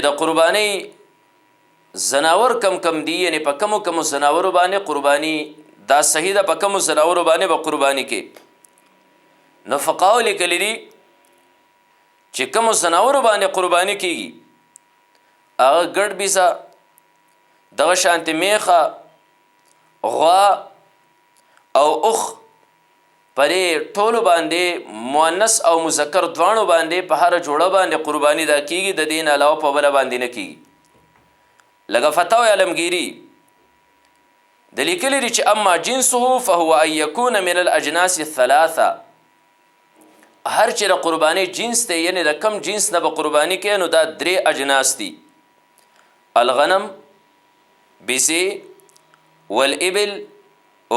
د قربانی زناور کم دی، یعنی په کمو زناورو باندې قربانی دا صحیح ده، په کمو زناورو باندې به قربانی کې. نو فقهاو لیکلي دي چې کمو زناورو باندې قربانی کېږي هغه ګډ بیزه، دغه شانتې میخه، غوا او اخ، پرې ټولو باندې مؤنث او مذکر دواړو باندې په هر جوړه باندې قربانی دا کېږي، د دین علاوه په بله باندې نه کېږي. لکه فتاوی علمگیری د لیکلي دي چې اما جنسه فهو ان یکون من الاجناس الثلاثه، هر چې د قربانی جنس دی، یعنی د کم جنس نه به قربانی کوي، نو دا درې اجناس دي: الغنم، بیزې، والابل،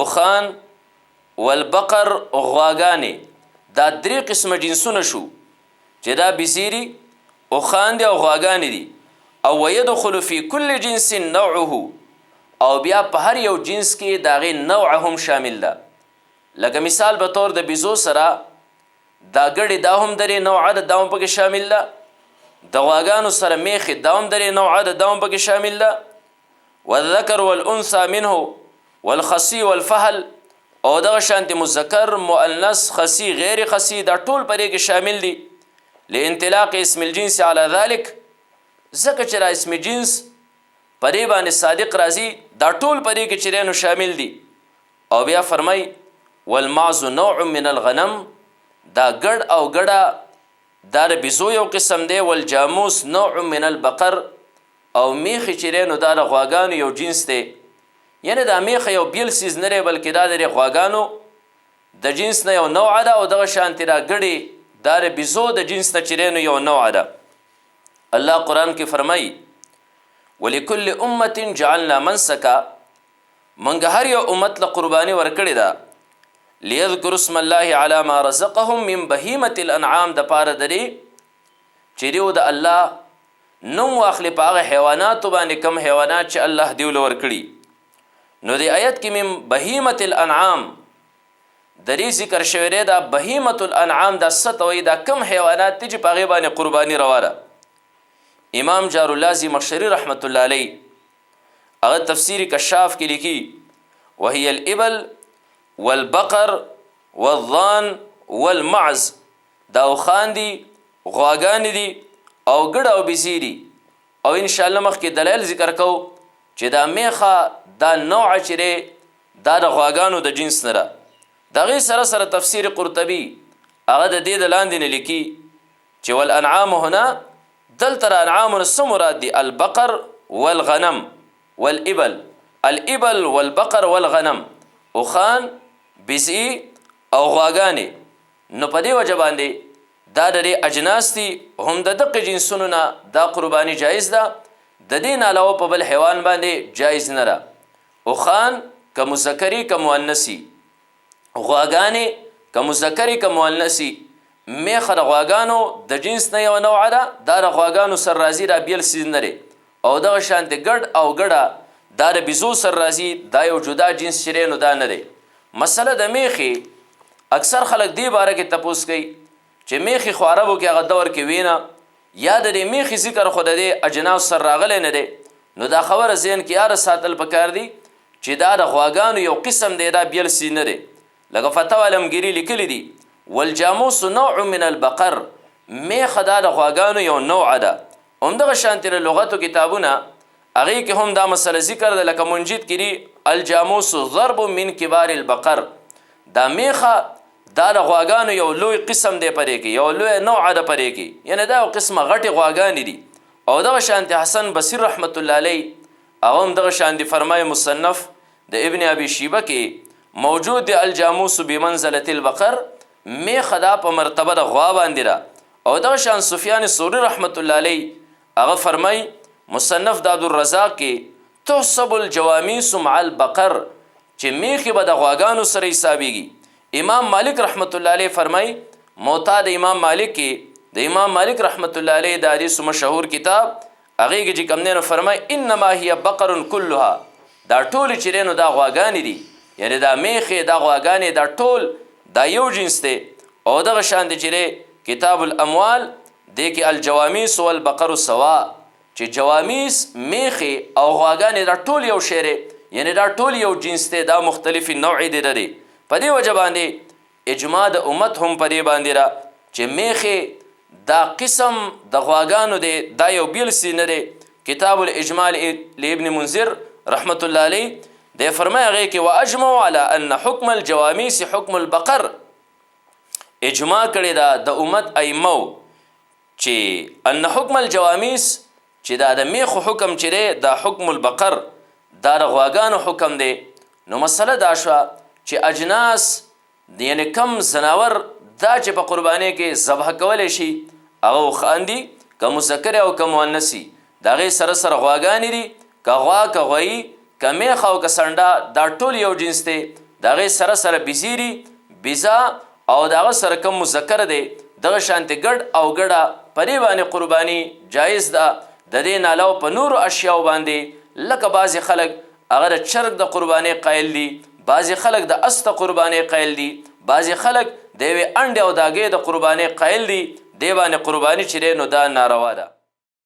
اوخان، والبقر، غواګانې. دا درې قسمه جنسونه شو چې دا بیزې دي، اوخان دي او غواګانې دي. او ويدخل فی کل جنس نوعه، او بیا په هر یو جنس کې د هغې نوع هم شامل ده. لکه مثال به طور د بیزو سره دا ګډې دا هم درې نوعه ده، دا هم پکې شامل ده. د غواګانو سره میخې دا هم درې نوعه ده، دا هم پکې شامل ده. والذکر والانثى منه والخصي والفهل، او دغه شانتې مذکر، مؤنث، خصي، غیر خصي، دا ټول پرې کې شامل دي. لانطلاق اسم الجنس على ذلك، ځکه چې را اسم جنس پرې باندې صادق راځي، دا ټول پرې کې چې نو شامل دي. او بیا فرمای والمعز نوع من الغنم، دا ګډ او ګډه دا د بیزو یو قسم دی. والجاموس نوع من البقر، او میخې چې نو دا د غواګانو یو جنس دی. یعنی دا میخه یو بیل سیز نه دی، بلکې دا د غواګانو د جنس نه یو نوع ده، او دغه شانتې را ګډې دا د بیزو د جنس نه چې نو یو نوع ده. الله قرآن کې فرمایي ولکل امت جعلنا منسکا، منګه هر یو امت له قربانی ورکړې ده. لیذکر اسم الله علی ما رزقهم من بهیمة الانعام، د پاره درې چې دیو د الله نوم واخلي په هغه حیواناتو باندې کم حیوانات چې الله دیو له ورکړي. نو د آیت کې من بهیمة الانعام درې ذکر شوی دی. دا بهیمة الانعام دا څه ته وایي؟ دا کم حیوانات دي چې په هغې باندې قربانی روا ده. امام جار الله زمخشري رحمت الله علیه هغه تفسیر کشاف کې لیکي وهي الابل والبقر والضان والمعز، دا اوخان دي، غواګانې دي، او ګډ او بیزې دي. او انشاءالله مخکې دلایل ذکر کو چې دا میخه دا نوع چې دی دا د غواګانو د جنس نه ده. د هغې سره سره تفسیر قرطبي هغه د دې د لاندې نه لیکي چې والانعام هنا دلته را انعامونه څه مراد دي؟ البقر والغنم والابل، الابل والبقر والغنم، اوخان، بیزې او غواګانې. نو په دې وجه باندې دا د دې اجناس دي، هم د دقې جنسونو نه دا قربانی جایز ده، د دې نه علاوه په بل حیوان باندې جایز نه ده. اوخان که مذکري که مؤنثي، غواګانې که مذکري که مؤنثي، میخه د غواګانو د جنس نه یو نوع ده، دا د غواګانو سر راځي، دا بیل سیز نه دی. او دغه شانتې ګډ او ګډه دا د بیزو سر راځي، دا یو جدا جنس چې نو دا نه دی. مسله د میخې اکثر خلک دې باره کې تپوس کوي چې میخې خو عربو کې هغه دور کې وینه، یا د دې میخې ذکر خو د دې اجناس سر راغلی نه دی. نو دا خبره ذهن کې یاره ساتل پکار دي چې دا د غواګانو یو قسم دی، دا بیل سیز نه دی. لکه فتاوی علمگیری لیکلی دي والجاموس نوع من البقر، میخه دا د غواګانو یو نوع ده. همدغه شانتې د لغتو کتابونه هغې کې هم دا مسله ذکر ده. لکه منجد کې دي الجاموس ضرب من کبار البقر، دا میخه دا د غواګانو یو لوی قسم دی پرې کې، یو لوی نوع ده پرې کې، یعنی دا یو قسمه غټې غواګانې دي. او دغه شانتې حسن بصیر رحمت الله علیه هغه هم دغه شانتې فرمای مصنف د ابن ابي شیبه کې موجود دی الجاموس بمنزلة البقر، میخه دا په مرتبه د غوا باندې ده. او دغه شان سفیان ثوری رحمت الله علیه هغه فرمای مصنف د عبدالرزاق کې تحسب الجوامیس مع البقر، چې میخې به د غواګانو سره حسابیږي. امام مالک رحمت الله علیه فرمای موطا د امام مالک کې د امام مالک رحمت الله علیه د حدیث مشهور کتاب هغې کې چې کوم دی نو فرمای انما هي بقر كلها، دا ټول چې نو دا غواګانې دي، یعنی دا میخې دا غواګانې دا ټول دا یو جنس دی. او دغه شان دی چې کتاب الاموال دی کې الجوامیس والبقر سوا، چې جوامیس میخې او غواګانې دا ټول یو شی دی، یعنی دا ټول یو جنس دی، دا مختلفې نوعې دي نه دی. په دې وجه باندې اجماع د امت هم په دې باندې را چې میخې دا قسم د غواګانو دی، دا یو بیل سی نه دی. کتاب الاجماع لابن منذر رحمت الله علیه دی فرمایي هغې کې واجمعوا على ان حکم الجوامیس حکم البقر. اجماع کړې ده د امت ائمو چې ان حکم الجوامیس چې دا د میخو حکم چې دی دا حکم البقر، دا د غواګانو حکم دی. نو مسله دا شوه چې اجناس یعنی کم زناور دا چې په قربانۍ کې ذبح کولی شي هغه اوښان دي، که مذکر او که مؤنثي، د هغې سره سره غواګانې دي، که غوا که غویي که میخ او که سنډه دا ټول یو جنس دی. د هغې سره سره بیزي دي، بیزا او د هغه سره کم مذکر دی، دغه شانتې ګډ او ګډه په دې باندې قرباني جایز ده. د دې نه علاوه په نورو اشیاو باندې لکه بعضې خلک هغه د چرګ د قربانۍ قایل دي، بعضې خلک د اس د قربانۍ قایل دي، بعضې خلک د یوې انډې او د هګۍ د قربانۍ قایل دي. دې باندې قرباني چې دی نو دا ناروا ده.